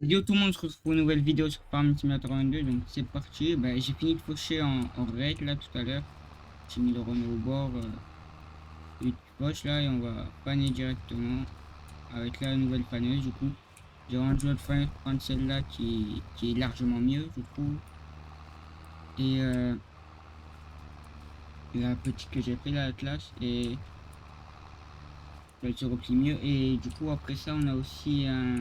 Yo tout le monde, se retrouve pour une nouvelle vidéo sur Farming Simulator 22, donc c'est parti. Bah, j'ai fini de faucher en raid là tout à l'heure. J'ai mis le Renault au bord, et tu fauches là et on va faner directement avec la nouvelle faneuse du coup. J'ai vraiment joué de prendre celle-là qui est largement mieux je trouve. Et la petite que j'ai pris là, la classe, et elle se replie mieux. Et du coup après ça on a aussi un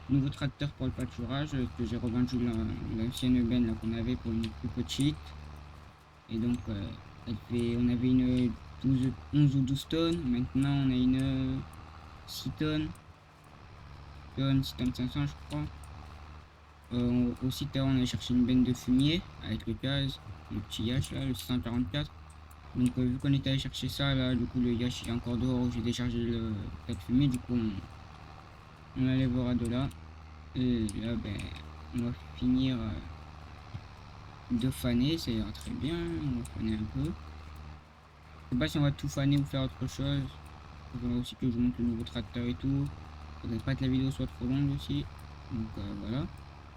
nouveau tracteur pour le pâturage que j'ai revendu l'ancienne benne là qu'on avait pour une plus petite. Et donc, on avait une 11 ou 12 tonnes. Maintenant, on a une 6 tonnes, 6 tonnes 500, je crois. Aussi, tout à l'heure, on a cherché une benne de fumier avec le gaz, le petit Yash, là, le 644. Donc, vu qu'on était allé chercher ça, là, du coup, le Yash est encore dehors. J'ai déchargé le tas de fumier. Du coup, on l'enlèvera de là. Et là, ben, on va finir de faner. Ça ira très bien. On va faner un peu. Je sais pas si on va tout faner ou faire autre chose. Il faudra aussi que je monte le nouveau tracteur et tout. Faudrait pas que la vidéo soit trop longue aussi. Donc voilà.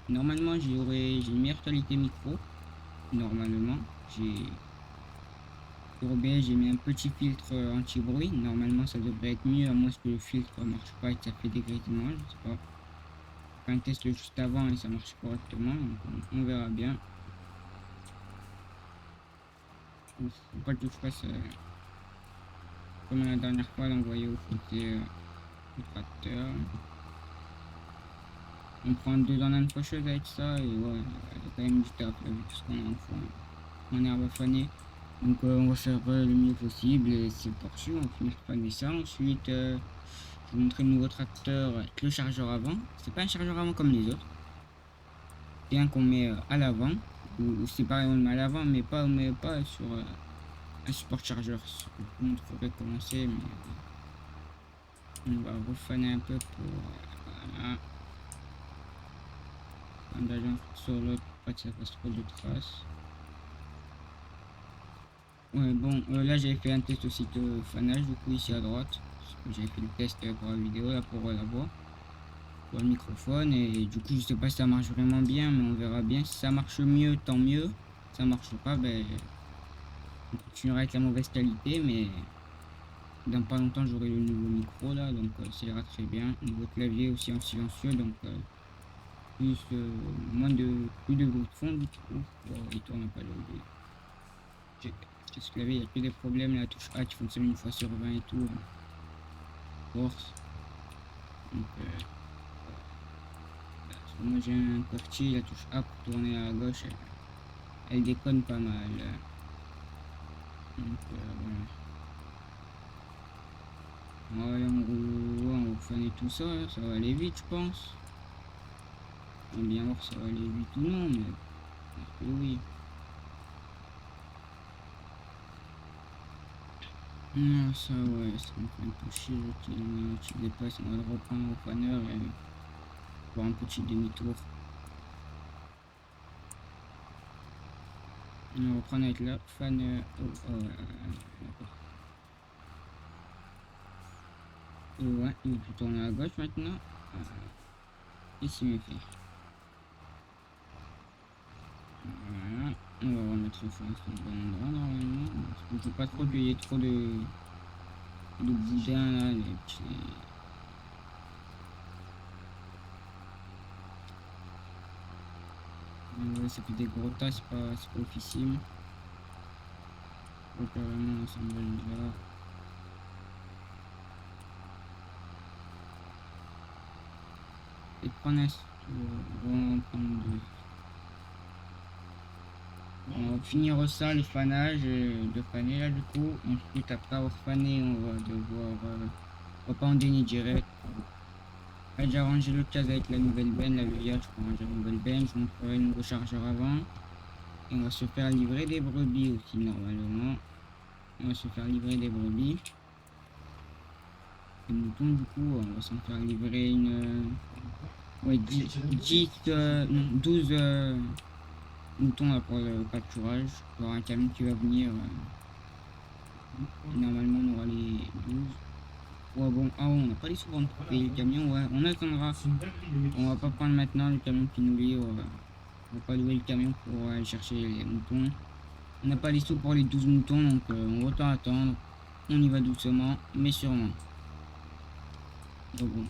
Normalement j'ai une meilleure qualité micro. Normalement. Pour OBS j'ai mis un petit filtre anti-bruit. Normalement ça devrait être mieux à moins que le filtre marche pas et que ça fait des grésillements. Je sais pas. J'ai fait un test juste avant et ça marche correctement. Donc on verra bien. Faut pas que je fasse comme la dernière fois d'envoyer au côté du tracteur. On prend 2 en 1 faucheuse avec ça et ouais, il y a quand même du taf là, vu tout ce qu'on a en herbe à faner. Donc on va faire le mieux possible et c'est parti, on va finir de faner ça. Ensuite, je vais vous montrer le nouveau tracteur avec le chargeur avant. C'est pas un chargeur avant comme les autres. C'est un qu'on met à l'avant, ou c'est pareil, on le met à l'avant, mais pas, on met pas sur un support chargeur. Je vous montrerai comment c'est, mais on va refaner un peu pour voilà. Sur l'autre, pas que ça fasse trop de traces. Ouais, bon, là j'avais fait un test aussi de fanage, du coup ici à droite. J'avais fait le test pour la vidéo, là pour la voix, pour le microphone. Et du coup, je sais pas si ça marche vraiment bien, mais on verra bien. Si ça marche mieux, tant mieux. Si ça marche pas, ben, on continuera avec la mauvaise qualité, mais dans pas longtemps j'aurai le nouveau micro là, donc ça ira très bien. Nouveau clavier aussi en silencieux, donc plus, plus de bruit de fond du coup. Il tourne pas le. J'ai ce clavier, il y a que des problèmes, la touche A qui fonctionne une fois sur 20 et tout. Force. Donc, moi j'ai un QWERTY, la touche A pour tourner à gauche, elle déconne pas mal. Donc voilà. Ouais, on va faner tout ça, ça va aller vite, je pense. On va bien voir si ça va aller vite ou non, mais oui. Non, ça ouais, ça me fait un peu chier qu'il dépasse, on va le reprendre au faneur et faire un petit demi-tour. On va reprendre avec la faneur. Ouais, il faut tourner à gauche maintenant. Ici, mes fait. Voilà. On va remettre le fond sur le bon endroit normalement. Parce que je veux pas trop qu'il y ait trop de boudins là, les petits. Ouais, ça fait des gros tas, c'est pas officiel. Donc vraiment l'assemblage là. Et prendre un on va prendre deux. On va finir ça, le fanage de faner là du coup. Ensuite après avoir fané, on va devoir on va pas en dénier direct. J'ai arrangé le cas avec la nouvelle benne, la VIA, je prends la nouvelle benne, je montrerai le nouveau chargeur avant. Et on va se faire livrer des brebis aussi normalement. On va se faire livrer des brebis. Les moutons du coup, on va s'en faire livrer une... ouais, 12 moutons là, pour le pâturage. Il y aura un camion qui va venir. Et normalement on aura les 12. Ouais, bon, ah, on n'a pas les sous pour payer le camion, ouais, on attendra. On va pas prendre maintenant le camion qui nous lie, on va pas louer le camion pour aller chercher les moutons. On n'a pas les sous pour les 12 moutons, donc on va autant attendre. On y va doucement, mais sûrement. Donc bon,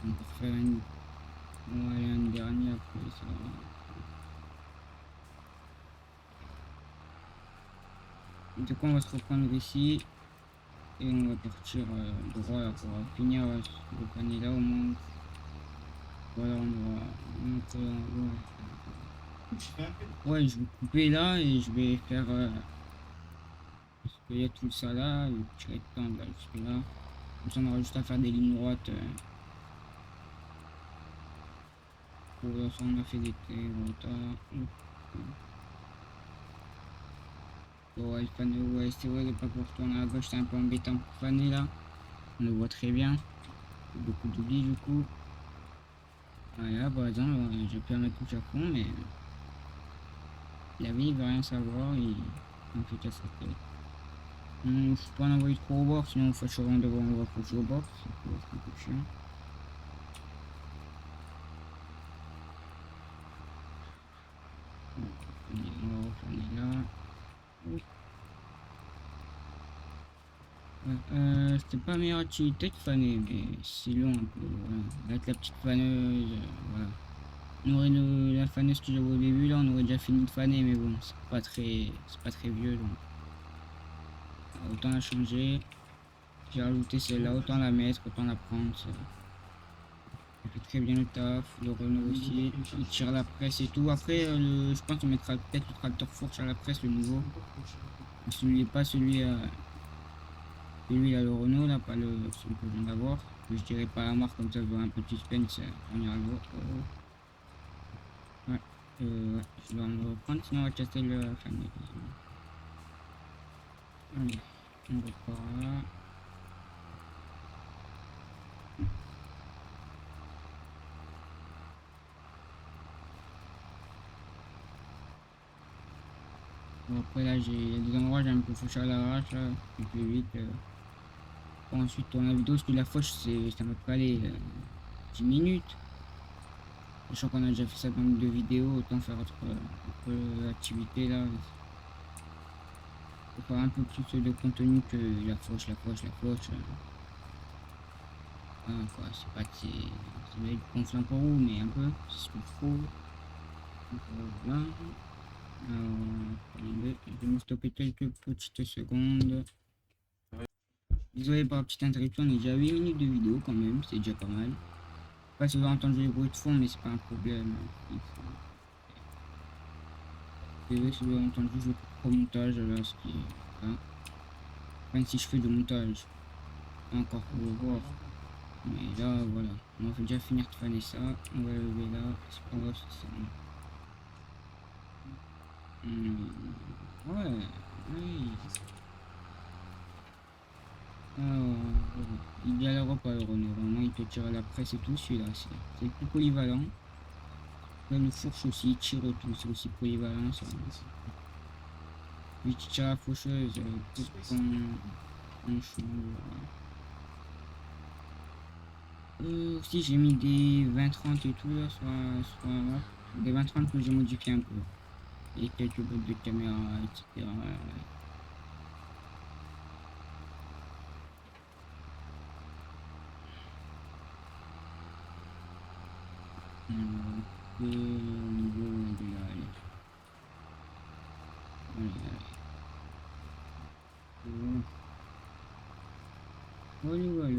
on va faire une... On va aller une dernière après ça. Du coup, on va se reprendre ici. Et on va partir droit là, pour finir le panier là au moins. Voilà, ouais, je vais couper là et je vais faire parce qu'il y a tout ça là, et je vais étendre là jusque là. Comme ça on aura juste à faire des lignes droites. Pour ça on a fait des retard. Ouais, le panneau, ouais, c'est vrai, il n'est pas pour tourner à gauche, c'est un peu embêtant pour faner là. On le voit très bien. Beaucoup d'oubli du coup. Voilà, par exemple, j'ai pu mettre tout à fond, mais la vie il veut rien savoir et on fait casser la tête. Je peux pas en envoyer trop au bord, sinon on fait souvent devoir on va coucher au bord, c'est un peu chiant. On va refaner là. Oui. C'était pas la meilleure activité de faner, mais c'est long un peu. Voilà. Avec la petite faneuse, voilà. On aurait la faneuse que j'avais au début, là on aurait déjà fini de faner, mais bon, c'est pas très vieux donc. Autant la changer. J'ai rajouté celle-là, autant la mettre, autant la prendre. Il fait très bien le taf, le Renault aussi, il tire la presse et tout. Après, je pense qu'on mettra peut-être le tracteur fourche à la presse, le nouveau. Celui pas celui à le Renault, là, pas celui que je viens d'avoir. Je dirais pas la marque, comme ça je vois un peu de suspense, on ira le voir. Ouais, ouais, je dois me reprendre, sinon on va casser le famille. Allez, on repart là. Bon, après là, il y a des endroits j'ai un peu fauché à l'arrache, là, et plus vite. Bon, ensuite, tourner la vidéo, parce que la fauche, ça m'a pas allé 10 minutes. Sachant qu'on a déjà fait ça dans deux vidéos, autant faire autre activité là. Faut faire un peu plus de contenu que la fauche. Ah, quoi, c'est pas que c'est bien gonflant pour vous, mais un peu, c'est ce qu'il faut. Donc, voilà. Alors, je vais me stopper quelques petites secondes. Désolé pour la petite interruption, on est déjà à 8 minutes de vidéo quand même, c'est déjà pas mal. Je sais pas si vous avez entendu les bruits de fond, mais c'est pas un problème. Désolé si vous avez entendu, je coupe au montage là, ce qui est là. Même si je fais du montage, encore pour le voir. Mais là, voilà, on va déjà finir de faner ça. On va lever là, c'est pas grave, c'est ça. Ouais, oui. Alors, il galère pas le Renault, vraiment il te tire à la presse et tout, celui-là, c'est le plus polyvalent. Là, le fourche aussi, il tire tout, c'est aussi polyvalent ça. Lui qui tire la faucheuse, tout on change. Aussi j'ai mis des 20-30 et tout là sur la map. Des 20-30 que j'ai modifié un peu. Et quelques bottes de caméra, etc. Au niveau de la... Voilà, voilà.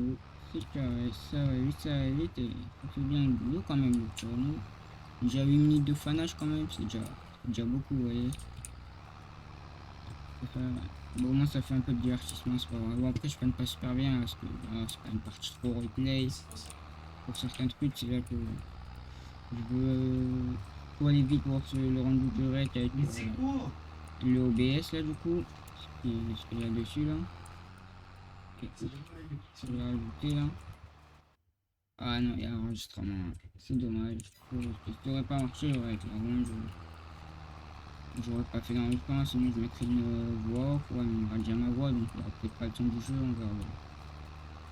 C'est carré, ça va vite et ça fait bien le boulot quand même le tournoi. Déjà 8 minutes de fanage quand même, c'est déjà beaucoup, vous voyez. Bon, moi ça fait un peu de divertissement, c'est pas grave. Bon, après je prenne pas super bien parce que voilà, c'est pas une partie trop roleplay. Pour certains trucs, c'est là que je veux aller vite voir le rendu direct avec le OBS là du coup. Ce qu'il y a dessus là. Ok, je vais rajouter là. Ah non, il y a l'enregistrement. C'est dommage. Ça aurait pas marché, ouais, clairement. J'aurais pas fait dans le temps, sinon je mettrais une voix off, ouais, mais on va dire ma voix, donc il y aura peut-être pas le son du jeu, on verra bien.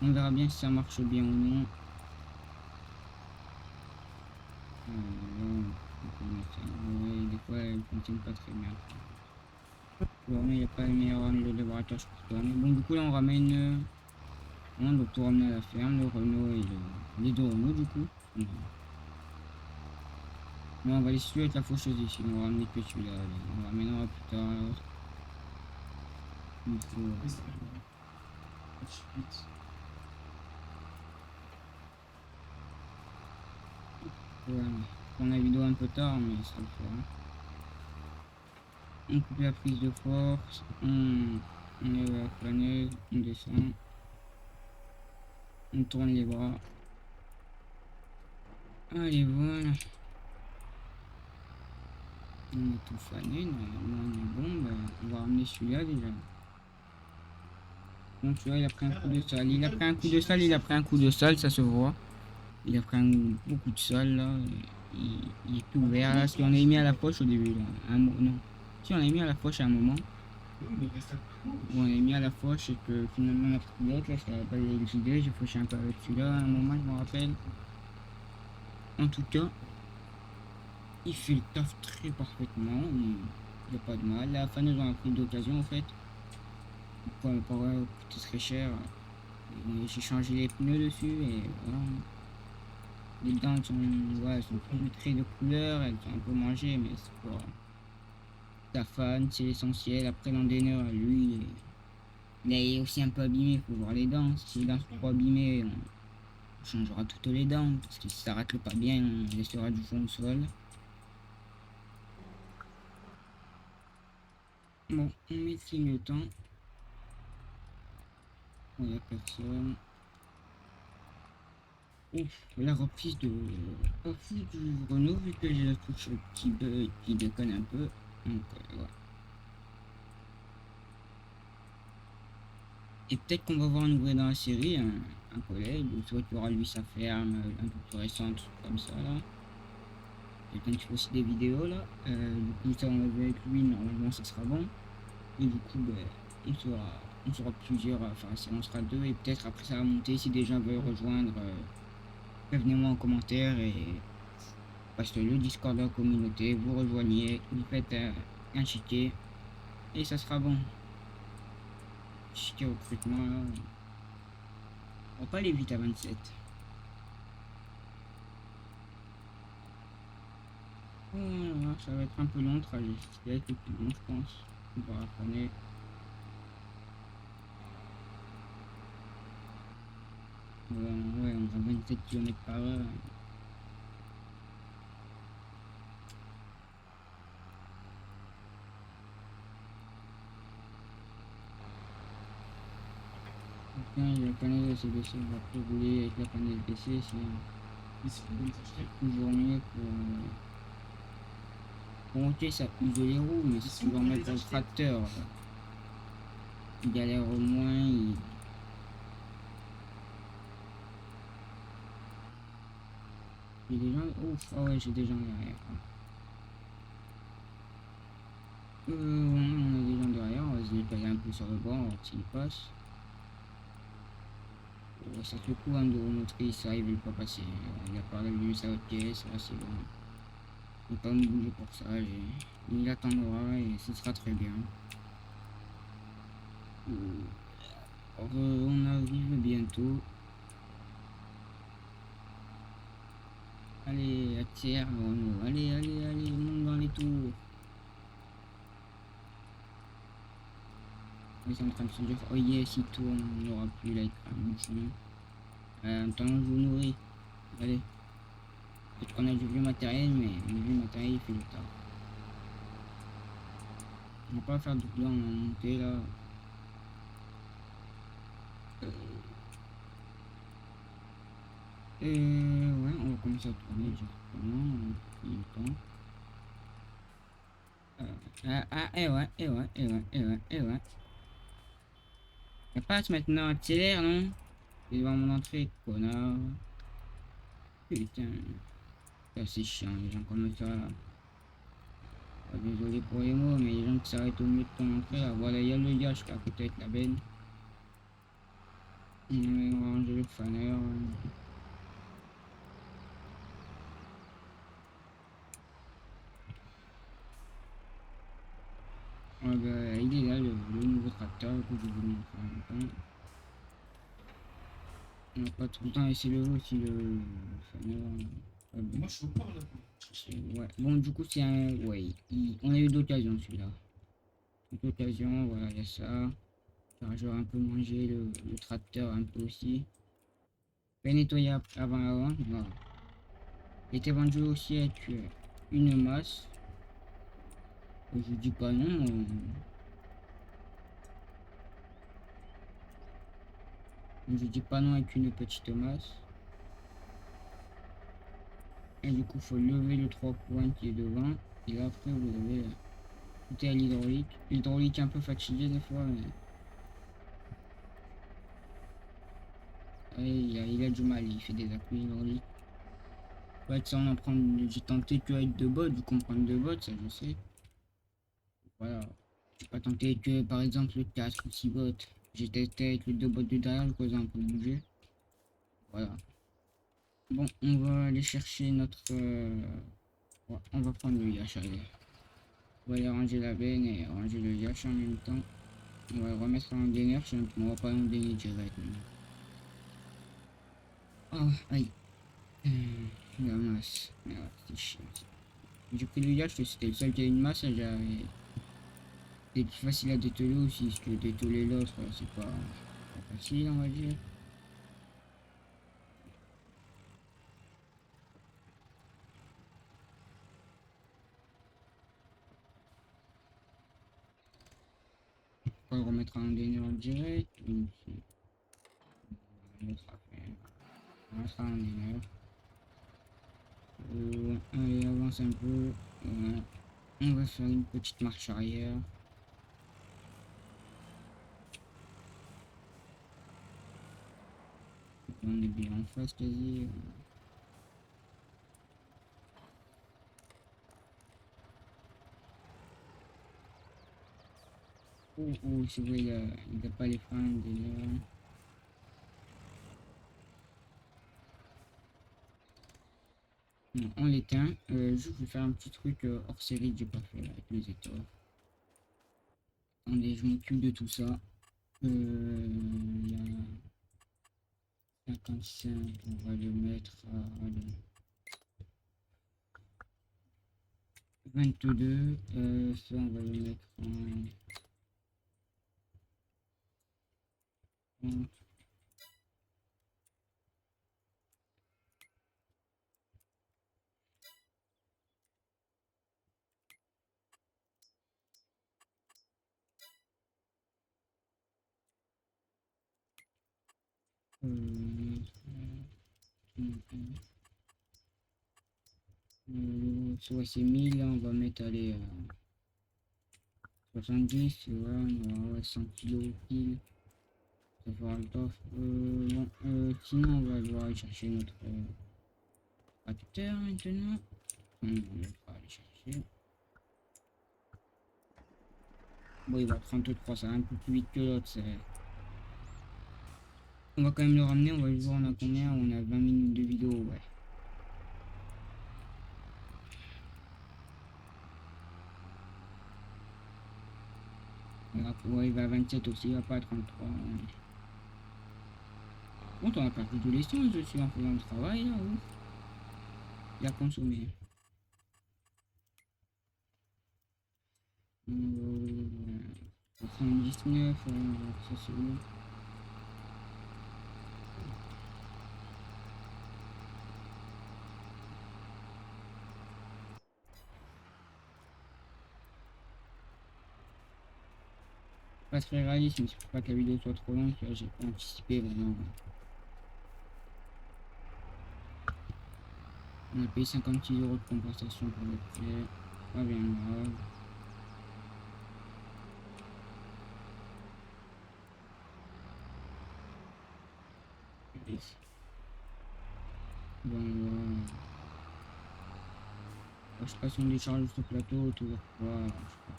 On verra bien si ça marche bien ou non. Ouais, des fois elle fonctionne pas très bien. Bon, mais il n'y a pas le meilleur laboratoire pour toi. Mais bon, du coup là on ramène... on doit tout ramener à la ferme, le Renault et les deux Renault du coup. Mais on va laisser celui avec la faucheuse ici, on va ramener que celui-là, on ramènera plus tard alors. Il faut... Ouais, on a vidéo un peu tard, mais ça le fera. On coupe la prise de force, on est à la planète, on descend, on tourne les bras. Allez, voilà. On est tout fané, normalement on est bon, bah, on va ramener celui-là déjà. Bon, tu vois, il a pris un coup de salle, il a pris un coup de salle, il a pris un coup de salle, ça se voit. Il a pris beaucoup de salle là, il est tout vert là, si on l'a mis à la poche au début là, non. Si on l'a mis à la poche à un moment. Bon, on l'a mis à la poche et que finalement on a pris l'autre là, ça n'avait pas les j'ai fauché un peu avec celui-là à un moment, je me rappelle. En tout cas, il fait le taf très parfaitement, il n'y a pas de mal. La faneuse on a pris d'occasion en fait. Pour coûter très cher. J'ai changé les pneus dessus et voilà. Les dents sont, ouais, sont plus très de couleur, elles sont un peu mangées, mais c'est pas... Ta fan, c'est l'essentiel. Après l'endéneur, lui, il est aussi un peu abîmé, il faut voir les dents. Si les dents sont trop abîmées, on changera toutes les dents, parce que si ça racle pas bien, on laissera du fond au sol. Bon, on met le clignotant. Il n'y a personne. Ouf, la reprise de... Pas fou du Renault, vu que j'ai la touche qui déconne un peu. Donc, ouais. Et peut-être qu'on va voir un nouveau dans la série, un collègue, ou soit tu auras lui sa ferme, un peu plus récente, comme ça, là. Quelqu'un qui fait aussi des vidéos, là. Du coup, ça, on va voir avec lui, normalement, ça sera bon. Et du coup, ben, on sera plusieurs, enfin, on sera deux, et peut-être après ça va monter, si des gens veulent rejoindre, prévenez-moi en commentaire, et parce que le Discord de la communauté, vous rejoignez, vous faites un chiquet, et ça sera bon. Chiquet recrutement, là, on va pas aller vite à 27. Voilà, ça va être un peu long le trajet, ça va être le plus long, je pense. On va raffaner. Ouais, on va 27 km par heure. Putain, la fenêtre s'est baissée, on va plus rouler avec la fenêtre baissée, c'est toujours mieux pour monter, ça use les roues, mais si tu veux en mettre dans le tracteur, il galère au moins. J'ai des gens. Ouf, ah ouais, j'ai des gens derrière. On a des gens derrière, on va se décaler un peu sur le bord, on va voir s'ils passent. Ouais, ça fait coup hein, de remontrer, ça il veut pas passer. Il a pas revenu sa haute pièce, là c'est bon. Il ne pas me bouger pour ça, il attendra et ce sera très bien. On arrive bientôt. Allez, attire, allez, allez, allez, monte dans les tours. Ils sont en train de se dire, oh yes, il tourne, on n'aura plus là, un bouchon. Attends, je vous nourris. Allez. Peut-être qu'on a du vieux matériel, mais le vieux matériel il fait le tard. On va pas faire de plan en montée là. Ouais, on va commencer à tourner directement. Il est temps. Et ouais, et ouais, et ouais, et ouais, et ouais. Ça passe maintenant, accélère, non? Il est devant mon entrée, connard. Putain. C'est chiant, les gens comme ça. Désolé pour les mots, mais les gens qui s'arrêtent au milieu de ton entrée, là, voilà, il y a le yacht là, à côté avec la benne. On va ranger le fanner. Ah bah, il est là, le nouveau tracteur que je voulais vous faire en même temps. On n'a pas tout le temps laissé le aussi le fanner. Ah bah, Moi, je suis au port là. ouais. Bon, du coup, c'est un. Ouais, on a eu d'occasion celui-là. Toute occasion, voilà, il y a ça. J'aurais un peu mangé le tracteur un peu aussi. Fait nettoyer avant. Voilà. Il était vendu aussi avec une masse. Je dis pas non. Je dis pas non avec une petite masse. Et du coup, il faut lever le 3 points qui est devant. Et là, après, vous avez tout est à l'hydraulique. L'hydraulique est un peu fatigué des fois, mais ouais, il a du mal. Il fait des appuis hydrauliques. Ouais, ça, on en prend. J'ai tenté que avec deux bottes, vous comprenez deux bottes, ça je sais. Voilà. J'ai pas tenté que par exemple le 4 ou 6 bottes. J'ai testé avec les deux bottes de derrière, je faisais un peu bouger. Voilà. Bon, on va aller chercher notre. Ouais, on va prendre le yacht, allez. On va aller ranger la benne et ranger le yacht en même temps. On va le remettre en gainer, on va pas en gainer direct. Oh, aïe. La masse. Mais ouais, c'est chiant. J'ai pris le yacht, c'était le seul qui a une masse, c'était plus facile à dételer aussi, parce que dételer l'autre, c'est pas facile, on va dire. On va le remettre en gainer en direct. On mettra en gainer. Allez, avance un peu. Voilà. On va faire une petite marche arrière. On est bien en face quasi. Oh, oh, c'est vrai, il a pas les freins déjà. Non, on l'éteint. Je vais faire un petit truc hors série que j'ai pas fait là, avec les étoiles. Attendez, je m'occupe de tout ça. Il y a 55, on va le mettre à allez, 22. Ça, on va le mettre en soit c'est 1000, on va mettre aller 70, voilà, on va 100 kilos pile, ça fera le taf. Bon, sinon on va devoir aller chercher notre tracteur maintenant. On va aller chercher. Bon, il va 33, ça va un peu plus vite que l'autre. On va quand même le ramener, on va voir on a combien, on a 20 minutes de vidéo, ouais. Ouais, il va à 27 aussi, il va pas à 33. Bon, on a perdu de l'essence dessus en faisant le travail là, ouf. Il a consommé. 99, ça c'est bon. Pas très réaliste, mais c'est pour pas que la vidéo soit trop longue, là j'ai pas anticipé vraiment. On a payé 56 € de compensation pour le prêt, pas bien grave. Bon, Je sais pas si on décharge ce plateau, toujours pas. Je sais pas.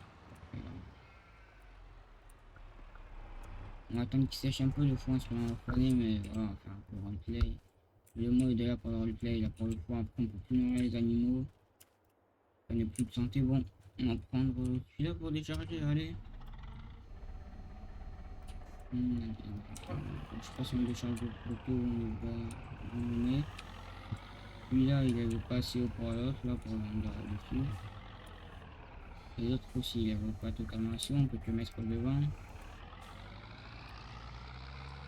On va attendre qu'il sèche un peu le foin sur un fourné, mais voilà, on va faire un peu de roleplay. Le mode est là pour le roleplay, là pour le foin, après on peut plus nourrir les animaux. Ça n'est plus de santé, bon. On va prendre celui-là pour décharger, allez. Je sais pas si on décharge le plateau, on le met. Celui-là, il avait pas assez haut pour l'autre, là, pour l'endroit dessus. Et l'autre aussi, il avait pas totalement assez haut, on peut le mettre devant.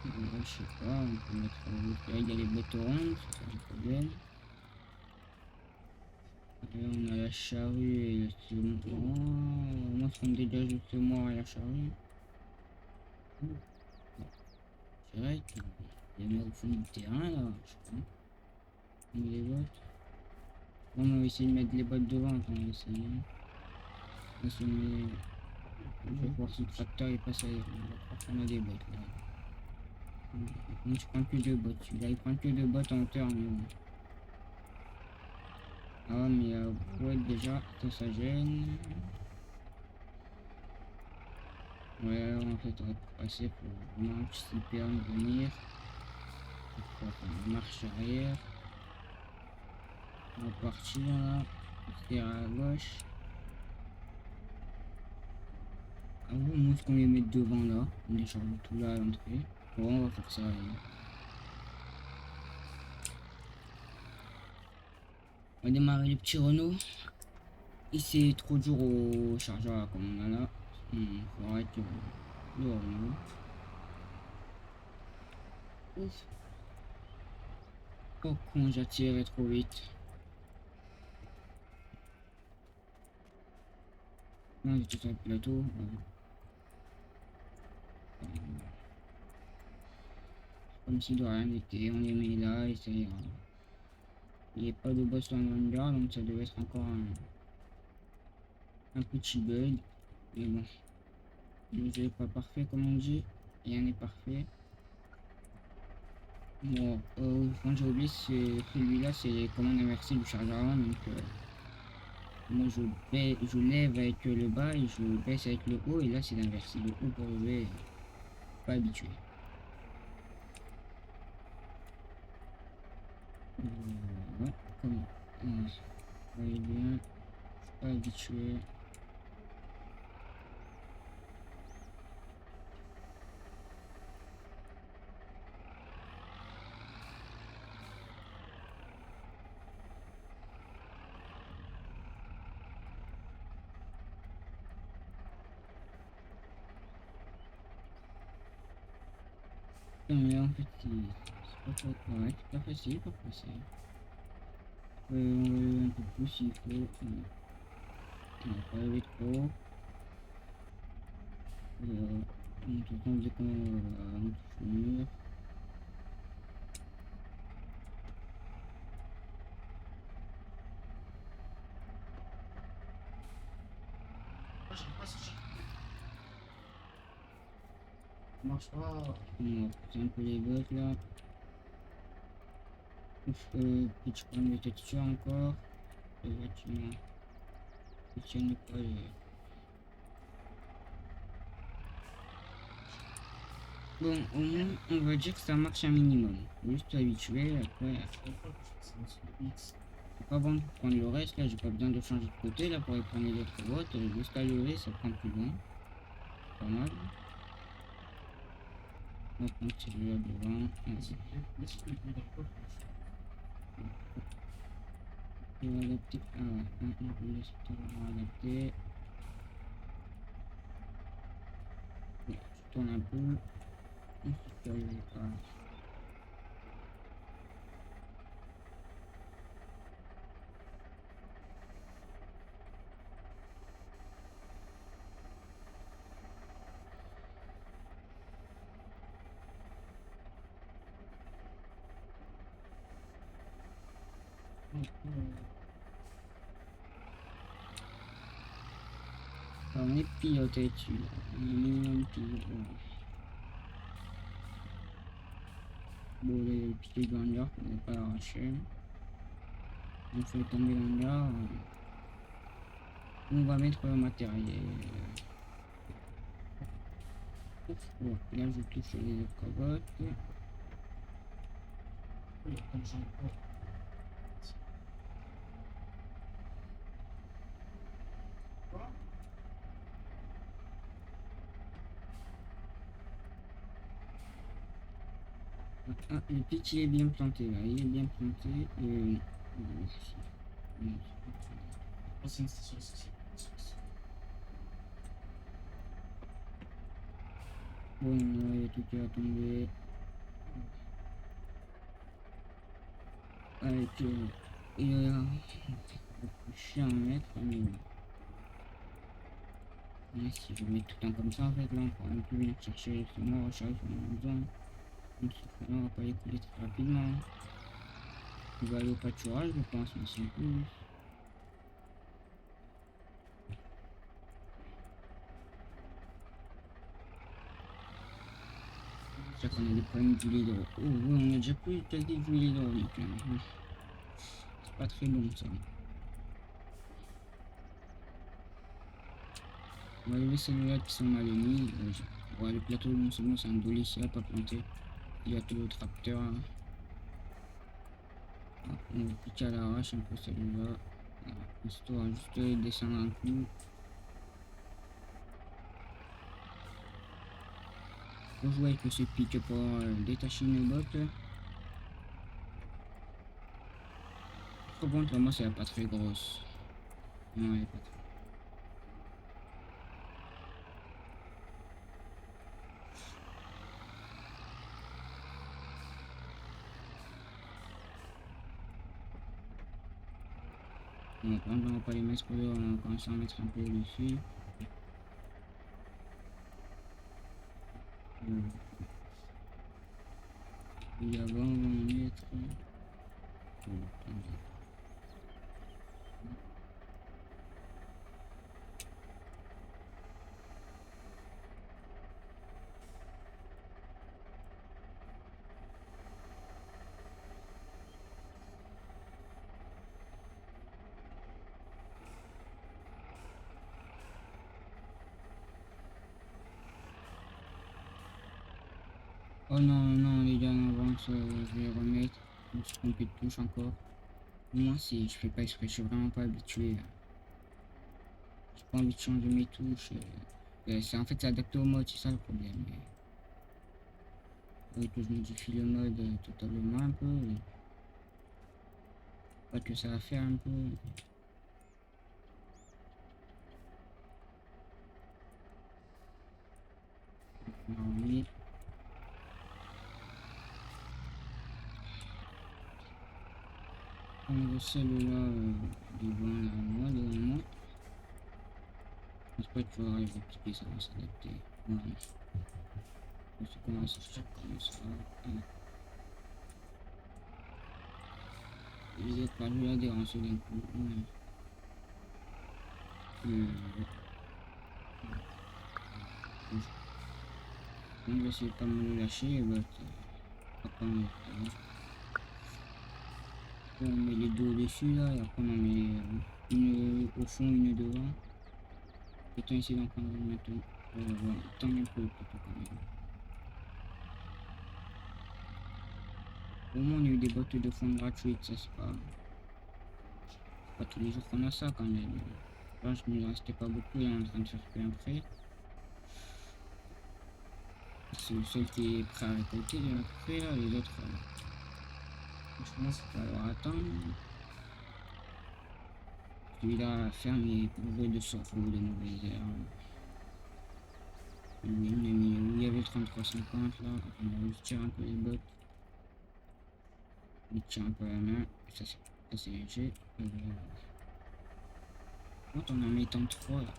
Je sais pas, on peut mettre il y a les bottes rondes, c'est pas un problème. Là, on a la charrue et le second. Oh, moi, ce qu'on dégage le semoir et la charrue. C'est vrai qu'il y en a au fond du terrain, là, je crois. On met les bottes. Bon, on va essayer de mettre les bottes devant, attends, on va essayer. On se met... Je vais voir si le tracteur est passé ailleurs. On va croire qu'on a des bottes, là. Donc, je prends que deux bottes. Celui-là, il prend que deux bottes en hauteur, mais bon. Ah, mais ouais, déjà, ça gêne. Ouais, en fait, on va passer pour vraiment anticiper à venir. On va faire une marche arrière. On va partir là. Partir à gauche. Ah bon, moi, ce qu'on les met devant là. On décharge tout là à l'entrée. Bon, on va faire ça. On va démarrer le petit Renault. Et c'est trop dur au chargeur comme on a là. Faut arrêter le Renault. Ouf. Oh con, j'ai tiré trop vite. Non, j'étais sur le plateau. Comme si de rien n'était. On les met là et ça ira. Il n'y a pas de boss dans le hangar, donc ça devait être encore un petit bug. Mais bon. Le jeu n'est pas parfait comme on dit. Rien n'est parfait. Bon, quand j'ai oublié, celui-là, c'est les commandes inversées du chargeur avant. Donc, moi, je lève avec le bas et je baisse avec le haut. Et là, c'est l'inversé. Le haut pour lever. Pas habitué. Ouais, comment voyez bien. Pas habitué. Mais en fait, c'est pas facile, pas facile. Un peu plus il faut. On va pas aller trop. On t'entend dire qu'on va finir. Ça marche pas. On va pousser un peu les bottes là. Puis tu prends les textures encore. Le bâtiment. Ne tiennent pas les... Bon, au moins, on va dire que ça marche un minimum. Juste habitué, après... C'est pas bon de prendre le reste, là, j'ai pas besoin de changer de côté, là, pour y prendre les autres bottes. Juste à lever, ça prend plus long. Pas mal. On va prendre celui-là devant. On va adapter. Ah ouais, on va laisser adapter. Je tourne un peu. On est piloté dessus. Minimum piloté. Bon, les piquets de hangar, on n'est pas arraché. On fait tomber l'hangar. On va mettre le matériel. Bon, là, je touche les carottes. Ah, le pitch il est bien planté là, il est bien planté. C'est une station essentielle. Bon, là, il y a tout qui va tomber. Avec il y a beaucoup de chiens à mettre, mais si je mets tout le temps comme ça, en fait, là, on pourra même plus venir chercher sur moi, recharger sur mon besoin. Donc, ce là on va pas les couler très rapidement. On va aller au pâturage, je pense, mais sans plus. C'est qu'on a des problèmes d'huile hydraulique. Oh, oui, on a déjà plus quasi d'huile hydraulique. Hein. C'est pas très bon, ça. On va lever celles-là qui sont mal mis. Ouais, le plateau, bon, c'est bon, c'est un dolly ici, pas planté. Il y a tout le tracteur. On va piquer à l'arrache un peu celui-là. Histoire juste de descendre un coup. On joue avec ce pic pour détacher une botte. Par contre, moi, c'est pas très grosse. Non, elle est pas très... Donc, on va pas les mettre dehors, on va commencer à en mettre un peu dessus. Et avant, on va en mettre... Oh, attendez. Oh non, non, les gars, en avance, je vais remettre. Je me suis trompé de touche encore. Moi, si je fais pas exprès, je suis vraiment pas habitué. J'ai pas envie de changer mes touches. C'est en fait, c'est adapté au mode, c'est ça le problème. Que je modifie le mode totalement un peu. Pas que ça va faire un peu. Oui. On va celui-là devant la moi, devant moi. J'espère que tu vas arriver à piquer, ça va s'adapter. Voilà. Je sais comment ça se fait comme ça. Les autres pas lui à déranger d'un coup. On va essayer de pas me le lâcher, bah, après on met les deux au-dessus là, et après on en met une au fond, une devant. Autant essayer d'en prendre une maintenant. Voilà, tant mieux pour le plateau quand même. Au moins on a eu des bottes de fond gratuites, ça c'est pas tous les jours qu'on a ça quand même. Là je ne restais pas beaucoup, il est en train de faire plein prêt. C'est le seul qui est prêt à récolter de notre côté là, les autres, franchement c'est pas leur attendre. Celui-là fermé bourré de sorgho, de mauvaises herbes. Il y avait le 33,50 là, on va juste tirer un peu les bottes. Il tire un peu la main, ça c'est léger. Quand on en met tant 3 là.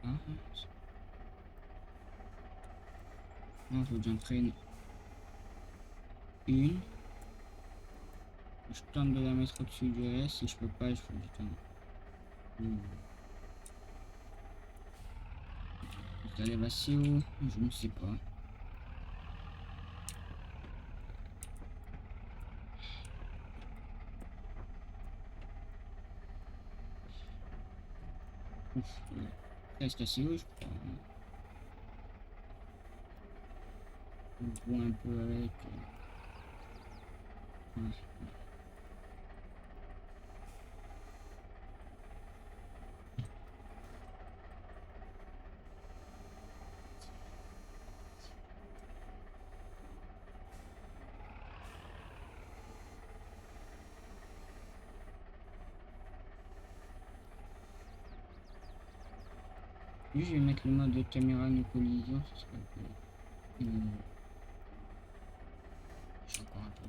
Ah, non, faut que j'en prenne une. Je tente de la mettre au-dessus du reste, si je peux pas, il faut que je tente. Ça lève assez haut, je ne sais pas. Ouf, reste assez haut, je crois. On voit un peu avec. Ouais. Lui, je vais mettre le mode de caméra de collision, ce serait que. Je suis encore un peu.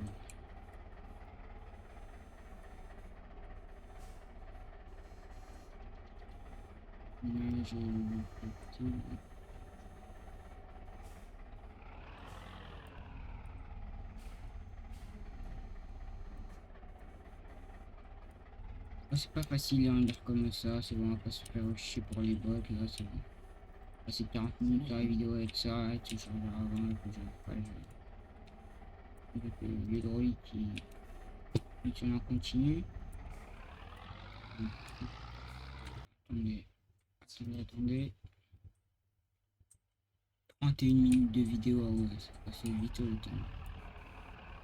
Mais j'ai le petit. C'est pas facile à dire comme ça, c'est bon, on va pas se faire chier pour les bots, là, c'est bon. Passer 40 minutes dans la vidéo avec ça, et tu changeras avant, et puis avec les droïdes qui fonctionnent en continu. Attendez, attendez. 31 minutes de vidéo, ah ouais, c'est passé vite le temps.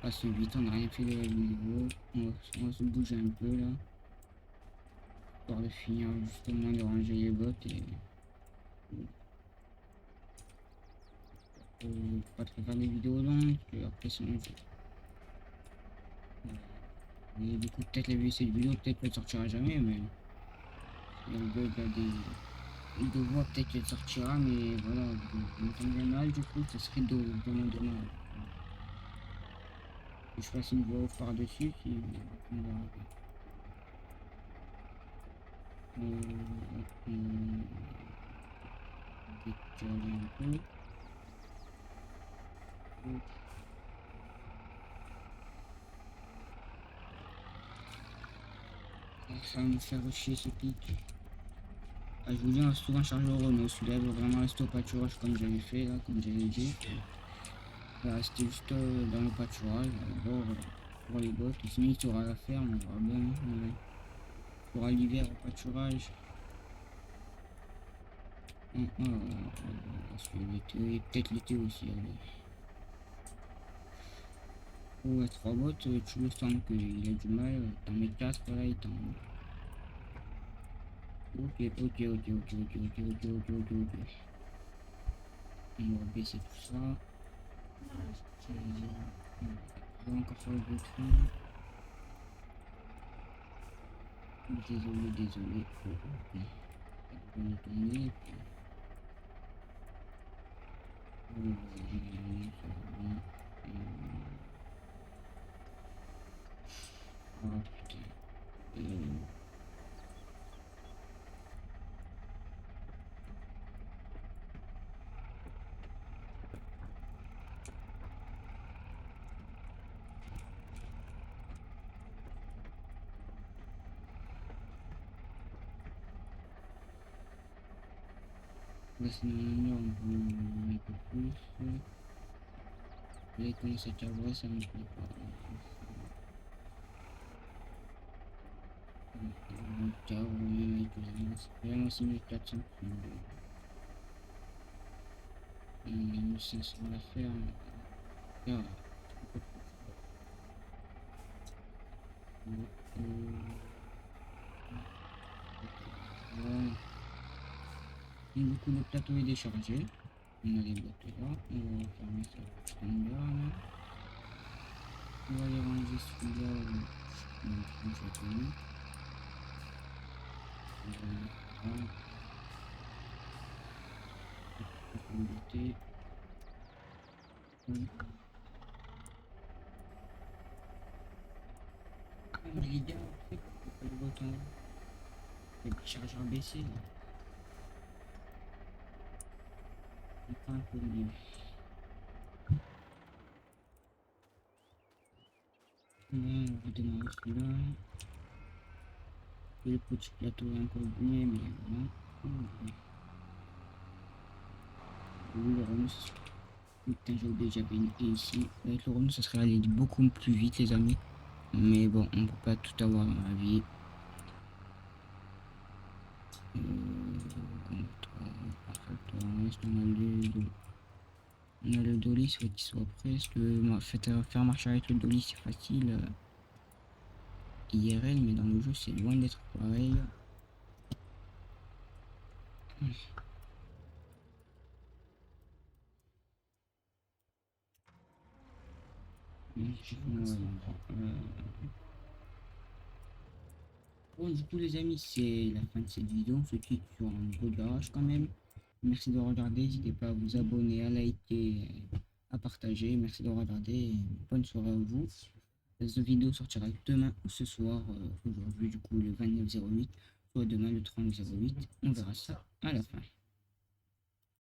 Passe vite, on n'a rien fait de la vidéo. On va se bouger un peu là. Histoire de finir justement de ranger les bottes et. Pas trop faire des vidéos longues, parce que après sinon je. Et du coup, peut-être la vue cette vidéo, peut-être qu'elle sortira jamais, mais. Il y a le bug là de voix, peut-être qu'elle sortira, mais voilà, je m'entendrais mal, du coup, ça serait vraiment dommage. Que je fasse une voix off par-dessus, si. On verra bien. Décaler un peu. Ça va me faire chier ce pic. Ah, je vous dis, on va souvent charger au Renault. Celui-là veut vraiment rester au pâturage comme j'avais fait là, comme j'avais dit. Il va rester juste dans le pâturage. D'abord pour les bottes. Sinon il sera à la ferme, on verra bien. Il aura l'hiver au pâturage. Peut-être l'été aussi. Allez. Ouais, 3 bottes, tu le sens qu'il a du mal. T'en mets 4 là, il t'en. Ok. On va baisser tout ça. On va encore faire le bouton. Désolé. Ok. On est tombé. Ah putain. Là, c'est normalement on veut un peu plus. Là, il commence à cabrer, ça me plaît pas. On cabre même avec la masse. Vraiment 6400. 1500 à faire. Là, voilà. Du coup, le plateau est déchargé. On a les bottes là. On va fermer ça standard là. On va aller ranger celui-là. Je vais prendre ça pour nous. Voilà. Embêté. On est bien en fait. Pas le bouton. Le petit chargeur baissé là. C'est pas un peu mieux. On va redémarrer celui-là. Et le petit plateau est encore bien, mais voilà. Le Renault, putain, j'ai oublié, j'avais une haie ici. Avec le Renault, ça serait allé beaucoup plus vite, les amis. Mais bon, on peut pas tout avoir dans la vie. reste, on a le dolly, il faut qu'il soit prêt. Parce que faire marche avec le dolly, c'est facile IRL, mais dans le jeu, c'est loin d'être pareil. Bon, du coup, les amis, c'est la fin de cette vidéo. On se quitte sur un gros garage quand même. Merci de regarder. N'hésitez pas à vous abonner, à liker, à partager. Merci de regarder. Et bonne soirée à vous. Cette vidéo sortira demain ou ce soir. Aujourd'hui, du coup, le 29/08, soit demain le 30/08. On verra ça à la fin.